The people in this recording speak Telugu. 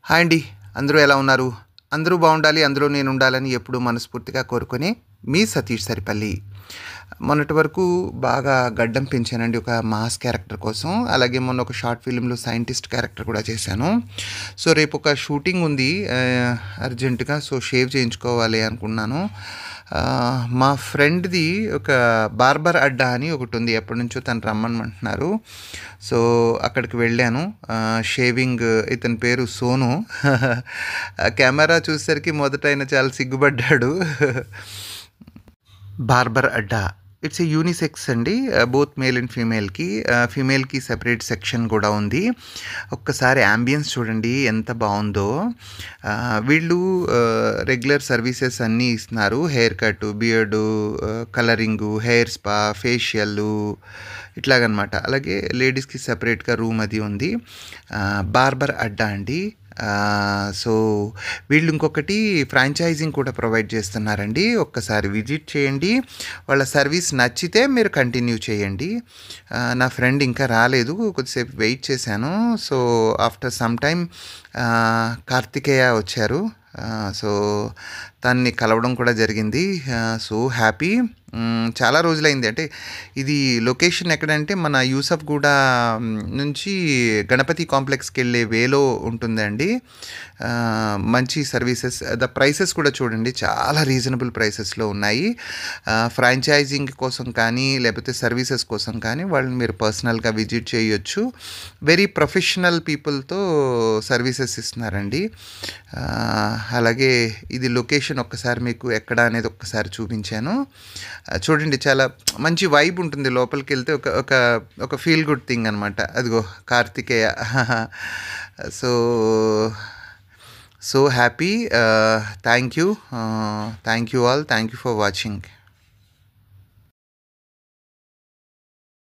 హాయ్ అండి. అందరూ ఎలా ఉన్నారు? అందరూ బావుండాలి, అందులో నేనుండాలని ఎప్పుడూ మనస్ఫూర్తిగా కోరుకునే మీ సతీష్ సరిపల్లి. మొన్నటి వరకు బాగా గడ్డం పెంచానండి ఒక మాస్ క్యారెక్టర్ కోసం. అలాగే మొన్న ఒక షార్ట్ ఫిల్మ్‌లో సైంటిస్ట్ క్యారెక్టర్ కూడా చేశాను. సో, రేపొక షూటింగ్ ఉంది అర్జెంట్‌గా. సో, షేవ్ చేయించుకోవాలి అనుకున్నాను. మా ఫ్రెండ్‌ది ఒక బార్బర్ అడ్డా అని ఒకటుంది. ఎప్పటినుంచో తను రమ్మనమంటున్నారు. సో, అక్కడికి వెళ్ళాను. షేవింగ్ ఇతని పేరు సోను. కెమెరా చూసేసరికి మొదట ఆయన చాలా సిగ్గుపడ్డాడు. బార్బర్ అడ్డా. ఇట్స్ ఎ యూనిసెక్స్ అండి. బోత్ మేల్ అండ్ ఫీమేల్‌కి. ఫీమేల్‌కి సెపరేట్ సెక్షన్ కూడా ఉంది. ఒక్కసారి యాంబియన్స్ చూడండి ఎంత బావుందో. వీళ్ళు రెగ్యులర్ సర్వీసెస్ అన్నీ ఇస్తున్నారు. హెయిర్ కట్టు, బియర్డు, కలరింగు, హెయిర్ స్పా, ఫేషియల్లు ఇట్లాగనమాట. అలాగే లేడీస్‌కి సెపరేట్‌గా రూమ్ అది ఉంది. బార్బర్ అడ్డా అండి. సో, వీళ్ళు ఇంకొకటి ఫ్రాంచైజింగ్ కూడా ప్రొవైడ్ చేస్తున్నారండి. ఒక్కసారి విజిట్ చేయండి. వాళ్ళ సర్వీస్ నచ్చితే మీరు కంటిన్యూ చేయండి. నా ఫ్రెండ్ ఇంకా రాలేదు. కొద్దిసేపు వెయిట్ చేశాను. So, after some time Karthikeya వచ్చారు. సో, తనని కలవడం కూడా జరిగింది. So happy. చాలా రోజులైంది. అంటే ఇది లొకేషన్ ఎక్కడంటే మన యూసఫ్‌గూడ నుంచి గణపతి కాంప్లెక్స్‌కి వెళ్ళే వేలో ఉంటుందండి. మంచి సర్వీసెస్, ప్రైసెస్ కూడా చూడండి చాలా రీజనబుల్ ప్రైసెస్‌లో ఉన్నాయి. ఫ్రాంచైజింగ్ కోసం కానీ లేకపోతే సర్వీసెస్ కోసం కానీ వాళ్ళని మీరు పర్సనల్‌గా విజిట్ చేయొచ్చు. వెరీ ప్రొఫెషనల్ పీపుల్‌తో సర్వీసెస్ ఇస్తున్నారండి. అలాగే ఇది లొకేషన్ ఒక్కసారి మీకు ఎక్కడ అనేది ఒక్కసారి చూపించాను. చూడండి చాలా మంచి వైబ్ ఉంటుంది. లోపలికి వెళ్తే ఒక ఒక ఒక ఫీల్ గుడ్ థింగ్ అనమాట. అదిగో Karthikeya. So so happy. Thank you. Thank you all. Thank you for watching.